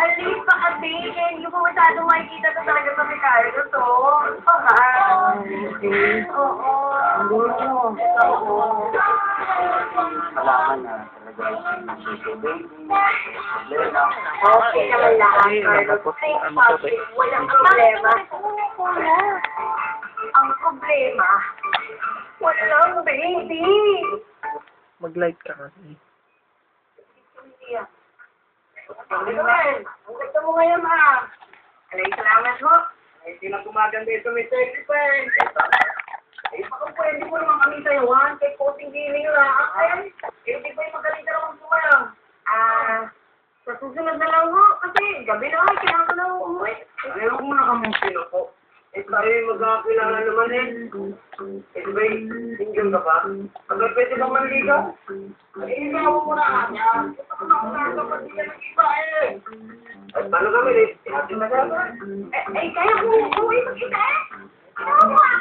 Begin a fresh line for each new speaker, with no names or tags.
Alis pa kasi, hindi mo masyadong makikita na talaga sa Ricardo to. Oo.
Malaman na talaga yung
Okay naman lahat, Carlos. Walang problema. Ang problema, walang baby.
Mag-light ka kasi.
Ano naman? Ang ganda mo ngayon, ma. Alay, salamat ho.
Ay, pinagumaganda ito, may sacrifice.
Eh, baka pwede mo naman kami sa'yo, ha? Kay coating giling lang. Di ba yung magaling ka naman sumalang? Sa susunod na lang ho. Kasi gabi na, kailangan ko na umuwi.
Ayaw mo na kami sinuko. Eh, tayo magkakilala naman eh. Eh, di ba single ka ba? Agad pwede ba manligaw?
Eh, hindi ako muna kanya. Ako na ako na kapag di ka nag-iba eh.
At paano kami eh? Hati na ka?
Eh, kaya kung uwi mag-isa eh.